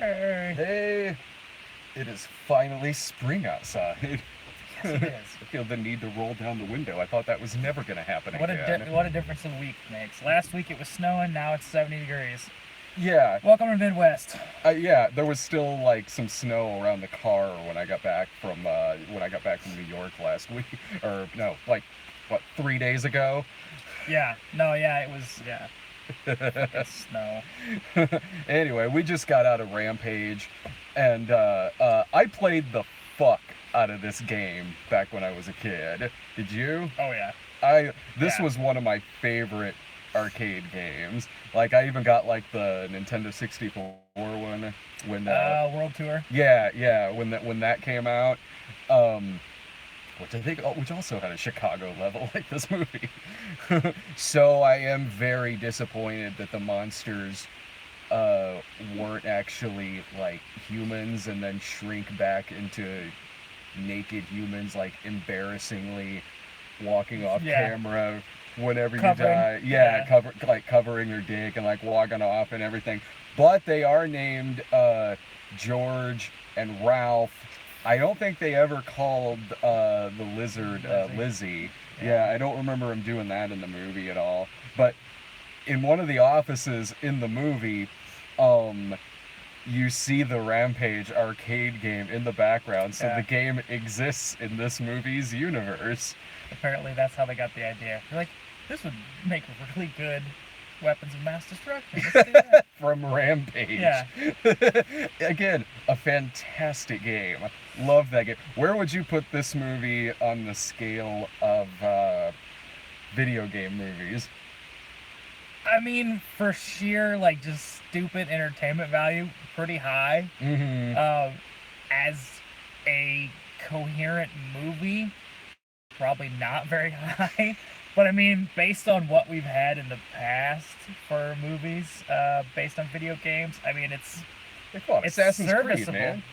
Hey, it is finally spring outside. Yes, it is. I feel the need to roll down the window. I thought that was never going to happen again. What a difference a week makes. Last week it was snowing, now it's 70 degrees. Yeah, Welcome to Midwest. yeah. There was still like some snow around the car when I got back from New York last week, or no, like what 3 days ago. Yeah, no, yeah, it was, yeah. It's snow. Anyway, we just got out of Rampage, and I played the fuck out of this game back when I was a kid. Did you? Oh, yeah. This Yeah. was one of my favorite arcade games. Like I even got like the Nintendo 64 one when World Tour. yeah, when that came out. Which also had a Chicago level like this movie. So I am very disappointed that the monsters weren't actually like humans and then shrink back into naked humans, like embarrassingly walking off Yeah. camera whenever Covering. you die. Yeah, covering your dick and like walking off and everything. But they are named George and Ralph. I don't think they ever called the lizard Lizzie. Yeah, I don't remember him doing that in the movie at all. But in one of the offices in the movie, you see the Rampage arcade game in the background. So Yeah. the game exists in this movie's universe. Apparently that's how they got the idea. They're like, this would make really good weapons of mass destruction. Let's do that. From Rampage. Yeah. Again, a fantastic game. Love that game. Where would you put this movie on the scale of video game movies? I mean, for sheer, like, just stupid entertainment value, pretty high. Mm-hmm. As a coherent movie, probably not very high. But I mean, based on what we've had in the past for movies, based on video games, I mean, it's Assassin's serviceable. Creed, man.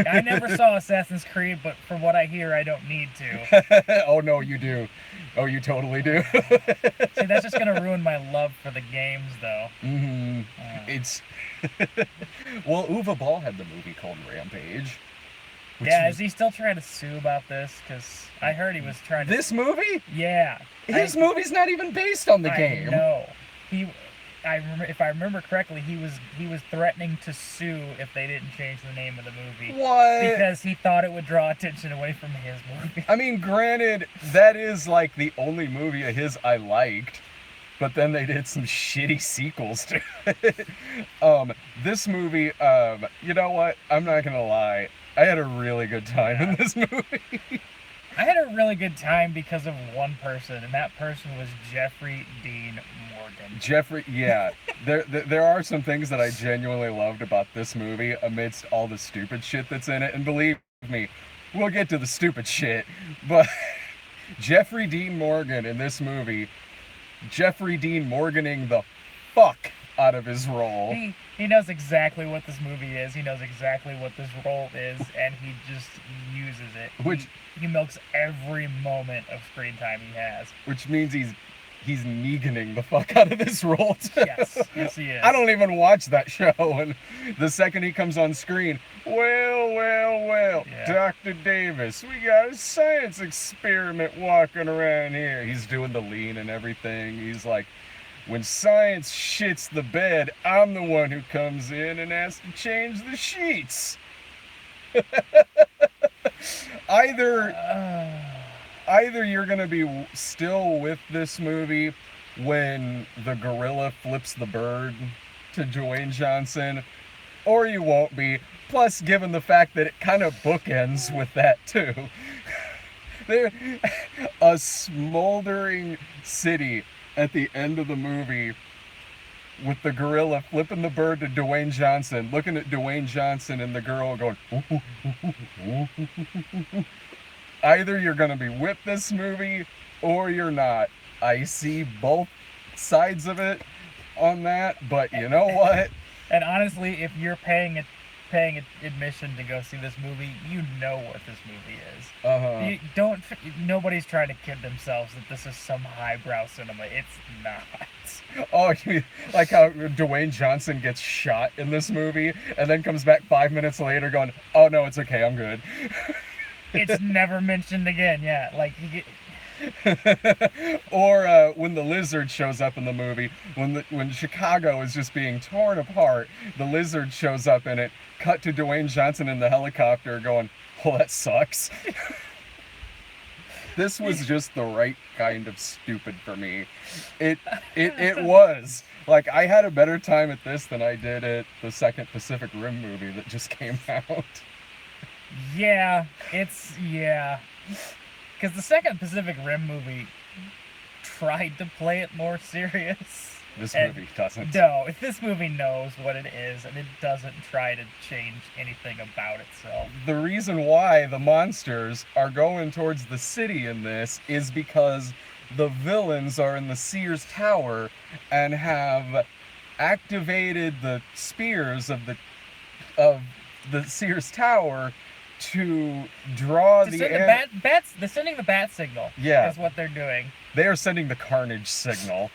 I never saw Assassin's Creed, but from what I hear, I don't need to. Oh no, you do. Oh, you totally do. See, that's just gonna ruin my love for the games, though. Mm-hmm. It's well, Uwe Ball had the movie called Rampage. Yeah, is he still trying to sue about this? Because I heard he was trying to. This movie? Yeah. His movie's not even based on the game. No. If I remember correctly, he was threatening to sue if they didn't change the name of the movie. What? Because he thought it would draw attention away from his movie. I mean, granted, that is like the only movie of his I liked, but then they did some shitty sequels to it. This movie, you know what? I'm not gonna lie. I had a really good time in this movie. I had a really good time because of one person, and that person was Jeffrey Dean Morgan. Yeah. There are some things that I genuinely loved about this movie amidst all the stupid shit that's in it. And believe me, we'll get to the stupid shit. But Jeffrey Dean Morgan in this movie, Jeffrey Dean Morganing the fuck out of his role. He knows exactly what this movie is. He knows exactly what this role is, and he just uses it. He milks every moment of screen time he has. Which means he's Neganing the fuck out of this role too. Yes, he is. I don't even watch that show, and the second he comes on screen, well, Yeah. Dr. Davis, we got a science experiment walking around here. He's doing the lean and everything. He's like, when science shits the bed, I'm the one who comes in and has to change the sheets. Either you're going to be still with this movie when the gorilla flips the bird to Dwayne Johnson, or you won't be. Plus, given the fact that it kind of bookends with that too. A smoldering city at the end of the movie with the gorilla flipping the bird to Dwayne Johnson, looking at Dwayne Johnson and the girl going, either you're going to be with this movie or you're not. I see both sides of it on that, but you know what? And honestly, if you're paying paying admission to go see this movie, you know what this movie is. Uh-huh. You don't. Nobody's trying to kid themselves that this is some highbrow cinema. It's not. Oh, like how Dwayne Johnson gets shot in this movie and then comes back 5 minutes later going, "Oh no, it's okay, I'm good." It's never mentioned again. Yeah, like Or when the lizard shows up in the movie, when Chicago is just being torn apart, the lizard shows up in it. Cut to Dwayne Johnson in the helicopter going, "Oh, that sucks." This was just the right kind of stupid for me. It was. Like, I had a better time at this than I did at the second Pacific Rim movie that just came out. yeah, yeah. Because the second Pacific Rim movie tried to play it more serious. This movie doesn't. No, this movie knows what it is, and it doesn't try to change anything about itself. The reason why the monsters are going towards the city in this is because the villains are in the Sears Tower and have activated the spears of the Sears Tower to draw They're sending the bat signal. Yeah. Is what they're doing. They are sending the carnage signal.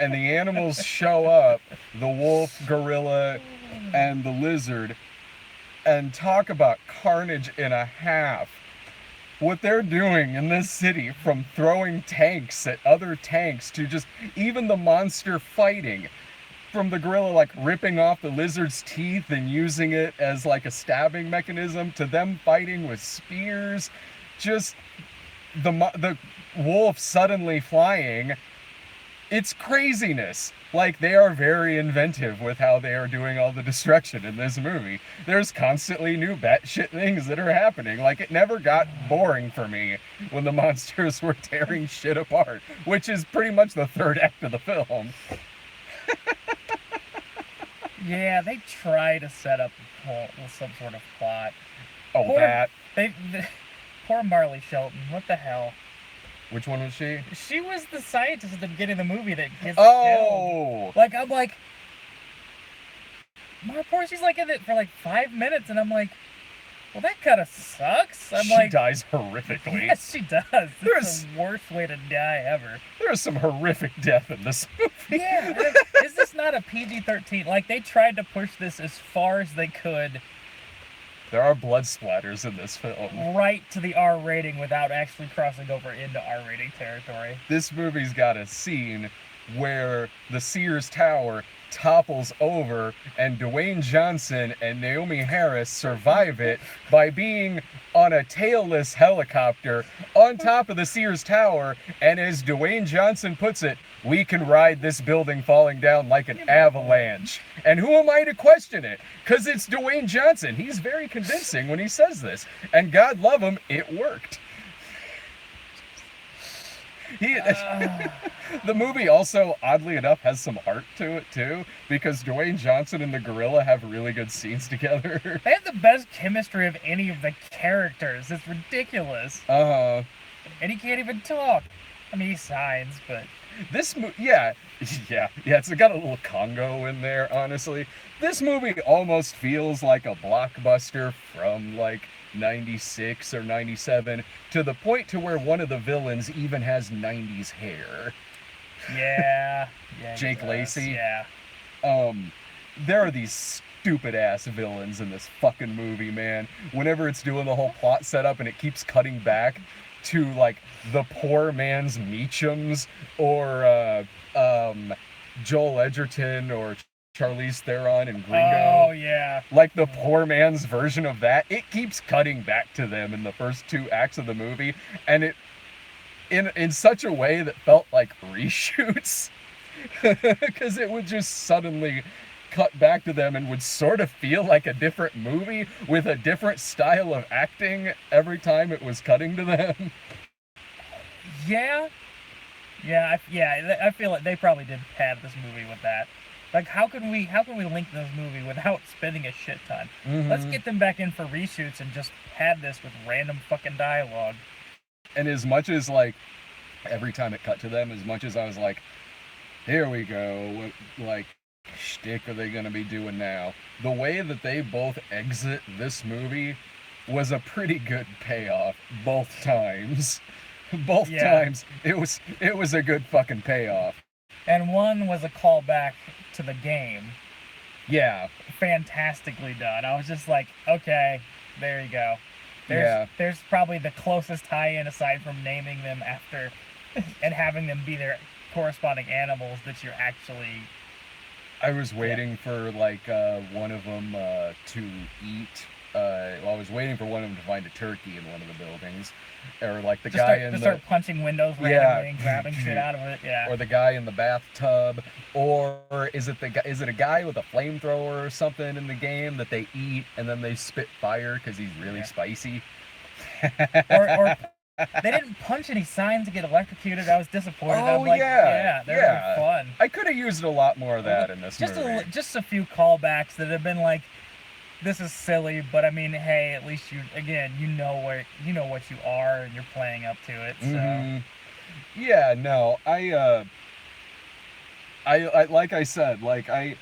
And the animals show up, the wolf, gorilla, and the lizard, and talk about carnage in a half. What they're doing in this city, from throwing tanks at other tanks to just even the monster fighting, from the gorilla like ripping off the lizard's teeth and using it as like a stabbing mechanism, to them fighting with spears, just the wolf suddenly flying. It's craziness. Like, they are very inventive with how they are doing all the destruction in this movie. There's constantly new batshit things that are happening. Like, it never got boring for me when the monsters were tearing shit apart, which is pretty much the third act of the film. Yeah, they try to set up some sort of plot. Oh, that. Poor Marley Shelton. What the hell? Which one was she? She was the scientist at the beginning of the movie that gets killed. Like, I'm like, poor, she's like in it for like 5 minutes, and I'm like, well, that kind of sucks. She dies horrifically. Yes, she does. It's the worst way to die ever. There's some horrific death in this movie. Yeah, is this not a PG-13? Like, they tried to push this as far as they could. There are blood splatters in this film. Right to the R rating without actually crossing over into R rating territory. This movie's got a scene where the Sears Tower topples over and Dwayne Johnson and Naomi Harris survive it by being on a tailless helicopter on top of the Sears Tower, and as Dwayne Johnson puts it, "We can ride this building falling down like an avalanche." And who am I to question it? Because it's Dwayne Johnson. He's very convincing when he says this. And God love him, it worked. The movie also, oddly enough, has some heart to it too, because Dwayne Johnson and the gorilla have really good scenes together. They have the best chemistry of any of the characters. It's ridiculous. Uh-huh. And he can't even talk. I mean, he signs, but this movie, yeah, it's got a little Congo in there, honestly. This movie almost feels like a blockbuster from like 96 or 97, to the point to where one of the villains even has 90s hair. Yeah. Jake Lacey. Yeah. There are these stupid ass villains in this fucking movie, man. Whenever it's doing the whole plot setup and it keeps cutting back to like the poor man's Meachums, or Joel Edgerton or Charlize Theron and Gringo. Oh, yeah. Like the poor man's version of that. It keeps cutting back to them in the first 2 acts of the movie, and it in such a way that felt like reshoots. Because it would just suddenly cut back to them and would sort of feel like a different movie with a different style of acting every time it was cutting to them. Yeah. I feel like they probably did pad this movie with that. Like, how can we link this movie without spending a shit ton? Mm-hmm. Let's get them back in for reshoots and just pad this with random fucking dialogue. And as much as, like, every time it cut to them, as much as I was like, here we go, like, shtick are they going to be doing now? The way that they both exit this movie was a pretty good payoff both times. Both Yeah. times it was a good fucking payoff. And one was a callback to the game. Yeah. Fantastically done. I was just like, okay, there you go. There's probably the closest tie-in aside from naming them after and having them be their corresponding animals that you're actually. I was waiting for like one of them to eat. I was waiting for one of them to find a turkey in one of the buildings, or like the guy in the start punching windows randomly and grabbing shit out of it. Yeah. Or the guy in the bathtub, or is it a guy with a flamethrower or something in the game that they eat and then they spit fire because he's really spicy? or they didn't punch any signs to get electrocuted. I was disappointed. Oh, I'm like, yeah. they were fun. I could have used a lot more of that in this movie. Just a few callbacks that have been like, this is silly, but I mean, hey, at least you know what you are and you're playing up to it. So. Mm-hmm. Yeah, no, I like I said, like I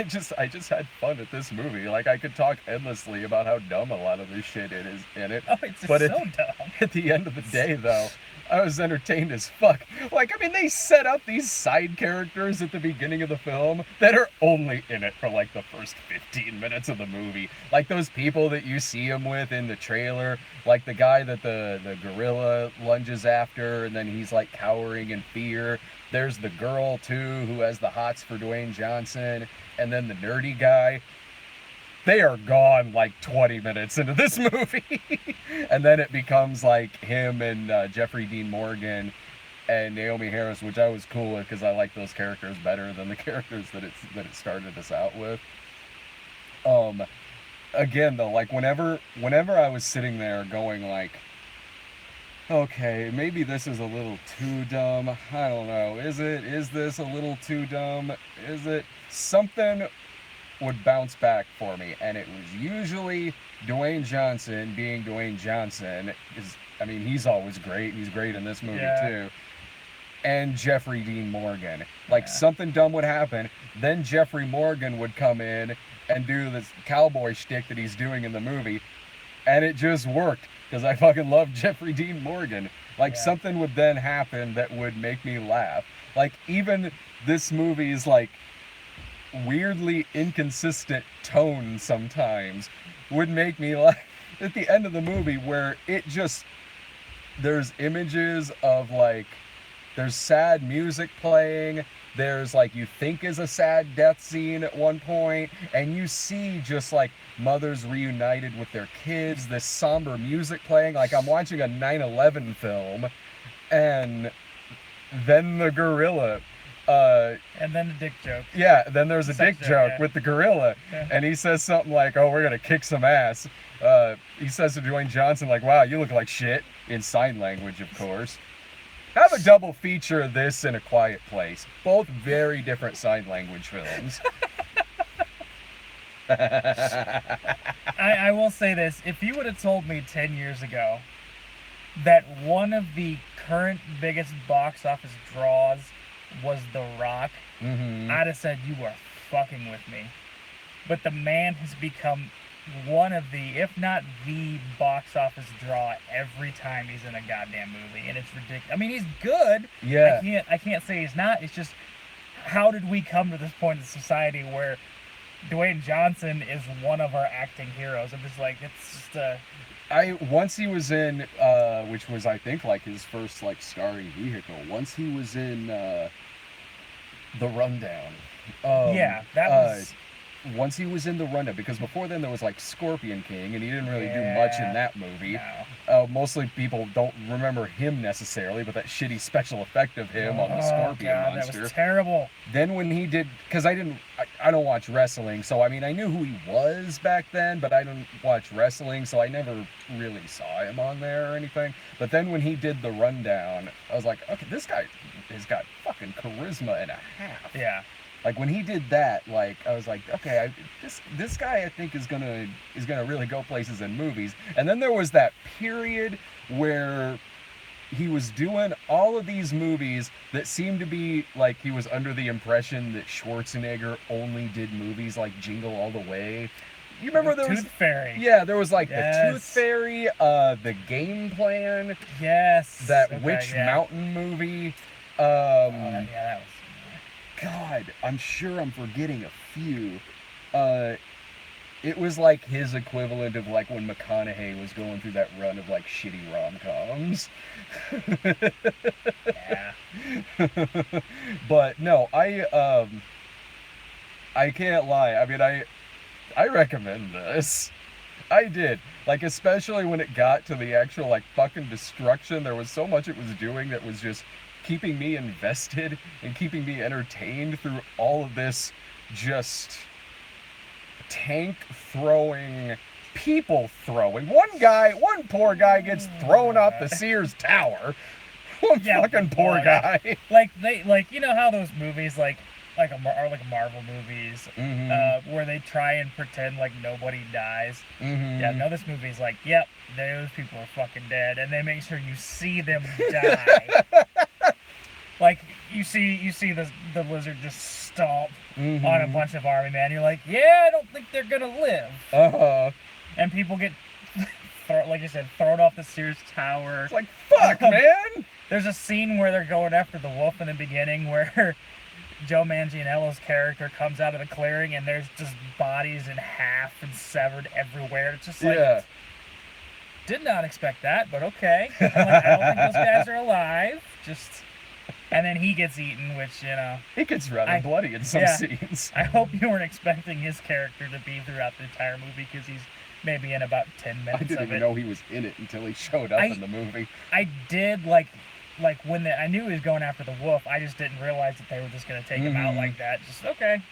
just had fun at this movie. Like I could talk endlessly about how dumb a lot of this shit is in it. Oh, it's but so dumb. At the end of the day, though, I was entertained as fuck. Like, I mean, they set up these side characters at the beginning of the film that are only in it for like the first 15 minutes of the movie. Like those people that you see him with in the trailer, like the guy that the gorilla lunges after, and then he's like cowering in fear. There's the girl too who has the hots for Dwayne Johnson, and then the nerdy guy. They are gone like 20 minutes into this movie. And then it becomes like him and Jeffrey Dean Morgan and Naomi Harris, which I was cool with because I like those characters better than the characters that it started us out with. Again though, like whenever I was sitting there going like, okay, maybe this is a little too dumb. I don't know. Is this a little too dumb? Is it something would bounce back for me, and it was usually Dwayne Johnson being Dwayne Johnson. He's always great. He's great in this movie too. And Jeffrey Dean Morgan. Like something dumb would happen, then Jeffrey Morgan would come in and do this cowboy shtick that he's doing in the movie, and it just worked because I fucking love Jeffrey Dean Morgan. Like something would then happen that would make me laugh. Like even this movie's like weirdly inconsistent tone sometimes would make me laugh at the end of the movie, where there's images of like, there's sad music playing, there's like you think is a sad death scene at one point, and you see just like mothers reunited with their kids, this somber music playing like I'm watching a 9/11 film, and then the gorilla and then the dick joke. Yeah, then there's a dick joke yeah. with the gorilla, and he says something like, "Oh, we're gonna kick some ass." He says to Dwayne Johnson, like, "Wow, you look like shit," in sign language, of course. Have a double feature of this and A Quiet Place. Both very different sign language films. I will say this: if you would have told me 10 years ago that one of the current biggest box office draws was The Rock, I'd have said you were fucking with me. But the man has become one of the, if not the box office draw every time he's in a goddamn movie, and it's ridiculous. I mean, he's good. Yeah. I can't say he's not. It's just, how did we come to this point in society where Dwayne Johnson is one of our acting heroes? I'm just like, it's just once he was in, which was I think like his first like starring vehicle. Once he was in The Rundown. That was. Once he was in The Rundown, because before then there was like Scorpion King, and he didn't really do much in that movie. No. Mostly people don't remember him necessarily, but that shitty special effect of him on the Scorpion monster. That was terrible. Then when he did, because I don't watch wrestling, so I mean I knew who he was back then, but I didn't watch wrestling, so I never really saw him on there or anything. But then when he did The Rundown, I was like, okay, this guy has got fucking charisma and a half. Yeah. Like when he did that, like I was like, okay, this guy I think is gonna really go places in movies. And then there was that period where he was doing all of these movies that seemed to be like he was under the impression that Schwarzenegger only did movies like Jingle All the Way. You remember there was Tooth Fairy. yeah, there was like the Tooth Yes. Fairy, the Game Plan, Yes. that Okay, Witch yeah. Mountain movie. Yeah, that was. God, I'm sure I'm forgetting a few. It was like his equivalent of like when McConaughey was going through that run of like shitty rom-coms. Yeah. But no, I can't lie. I mean, I recommend this. I did. Like, especially when it got to the actual like fucking destruction, there was so much it was doing that was just keeping me invested and keeping me entertained through all of this just tank throwing, people throwing. One poor guy gets thrown off the Sears Tower. One Yeah, fucking poor well, guy. Like you know how those movies like Marvel movies Mm-hmm. where they try and pretend like nobody dies. Mm-hmm. Yeah, no, this movie's like, yep, those people are fucking dead, and they make sure you see them die. Like you see the lizard just stomp Mm-hmm. on a bunch of army men. You're like, yeah, I don't think they're gonna live. Uh-huh. And people get, like you said, thrown off the Sears Tower. It's like, fuck, man! There's a scene where they're going after the wolf in the beginning where Joe Manganiello's character comes out of the clearing and there's just bodies in half and severed everywhere. It's just like, Yeah. did not expect that, but okay. I'm like, I don't think those guys are alive. And then he gets eaten, which, you know. It gets rather bloody in some scenes. I hope you weren't expecting his character to be throughout the entire movie because he's maybe in about 10 minutes I didn't even know he was in it until he showed up in the movie. I did like when I knew he was going after the wolf. I just didn't realize that they were just gonna take him out like that. Just okay.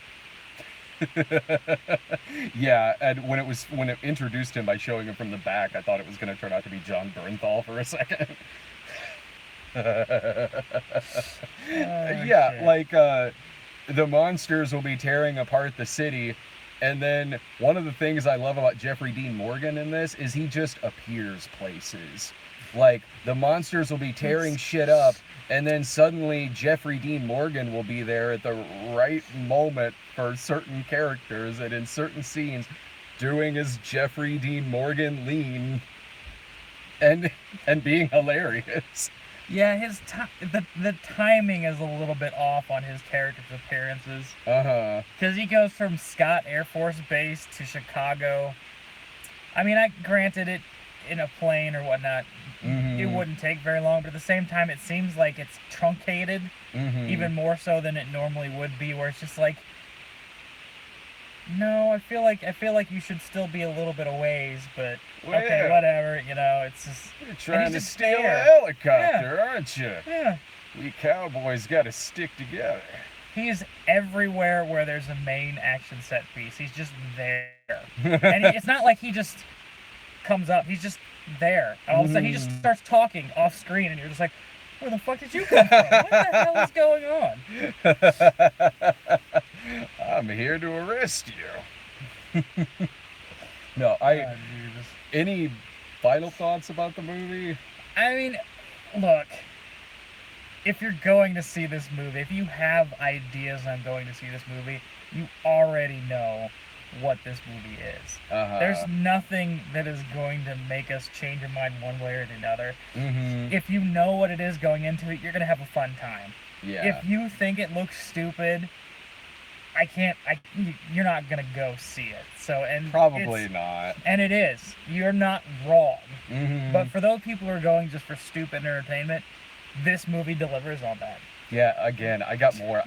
Yeah, and when it introduced him by showing him from the back, I thought it was gonna turn out to be John Bernthal for a second. Yeah, shit. like the monsters will be tearing apart the city. And then one of the things I love about Jeffrey Dean Morgan in this is he just appears places. Like, the monsters will be tearing shit up, and then suddenly Jeffrey Dean Morgan will be there at the right moment for certain characters and in certain scenes doing his Jeffrey Dean Morgan lean and being hilarious. Yeah, the timing is a little bit off on his character's appearances. Uh-huh. Because he goes from Scott Air Force Base to Chicago. I mean, granted it in a plane or whatnot, it wouldn't take very long, but at the same time, it seems like it's truncated, even more so than it normally would be, where it's just like, no, I feel like you should still be a little bit of ways, but Well, okay, yeah. whatever, you know, it's just... You're trying to just steal a there. helicopter, aren't you? Yeah. We cowboys gotta stick together. He's everywhere where there's a main action set piece. He's just there. And it's not like he just comes up. He's just there. And all of a sudden, he just starts talking off screen, and you're just like, where the fuck did you come from? What the hell is going on? I'm here to arrest you. No, God, Jesus. any final thoughts about the movie? I mean, look, if you're going to see this movie, if you have ideas on going to see this movie, you already know what this movie is. There's nothing that is going to make us change our mind one way or another. If you know what it is going into it, you're going to have a fun time. Yeah. If you think it looks stupid, you're not going to go see it. Probably not. And it is. You're not wrong. Mm-hmm. But for those people who are going just for stupid entertainment, this movie delivers on that. Yeah, again, I got more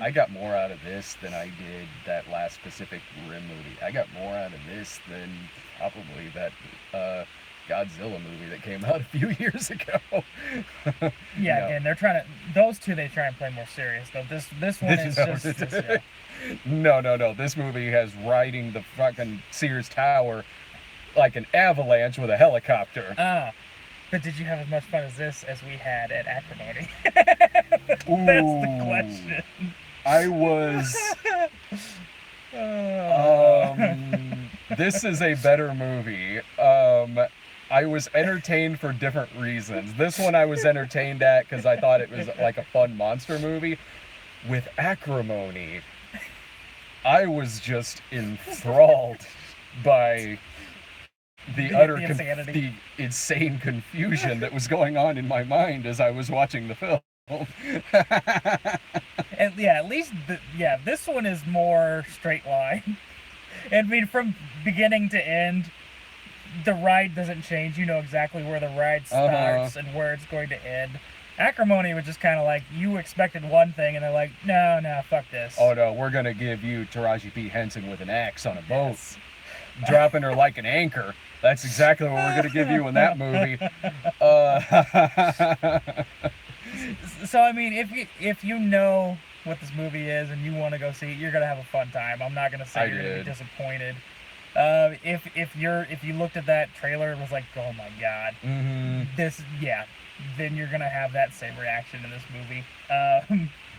out of this than I did that last Pacific Rim movie. I got more out of this than probably that Godzilla movie that came out a few years ago. Yeah, again, those two they try and play more serious though. This one is just No. This movie has riding the fucking Sears Tower like an avalanche with a helicopter. But did you have as much fun as this as we had at Acrimony? That's the question. I was. This is a better movie. I I was entertained for different reasons. This one I was entertained at because I thought it was like a fun monster movie. With Acrimony, I was just enthralled by the insanity. the insane confusion that was going on in my mind as I was watching the film. And yeah, at least this one is more straight line. I mean, from beginning to end, the ride doesn't change. You know exactly where the ride starts and where it's going to end. Acrimony was just kind of like, you expected one thing, and they're like, no, fuck this. Oh no, we're gonna give you Taraji P. Henson with an axe on a boat, dropping her like an anchor. That's exactly what we're gonna give you in that movie. So I mean, if you know what this movie is and you want to go see it, you're gonna have a fun time. I'm not gonna say you're gonna be disappointed. If you looked at that trailer and was like, oh my god, then you're gonna have that same reaction in this movie.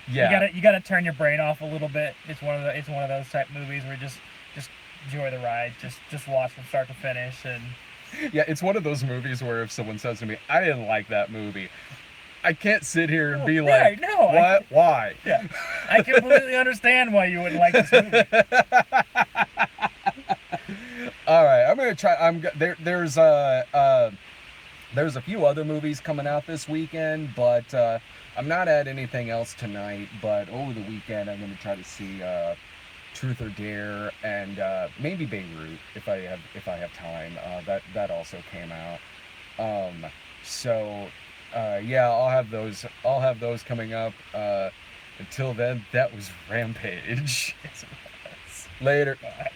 You gotta turn your brain off a little bit. It's one of those type movies where just enjoy the ride, just watch from start to finish. And yeah, it's one of those movies where if someone says to me, I didn't like that movie, I can't sit here and be like, what? Why? Yeah, I completely understand why you wouldn't like this movie. All right, I'm gonna try. There's a few other movies coming out this weekend, but I'm not at anything else tonight. But over the weekend, I'm gonna try to see Truth or Dare and maybe Beirut if I have time. That also came out. Yeah, I'll have those coming up. Until then, that was Rampage. Yes, it was. Later. Bye.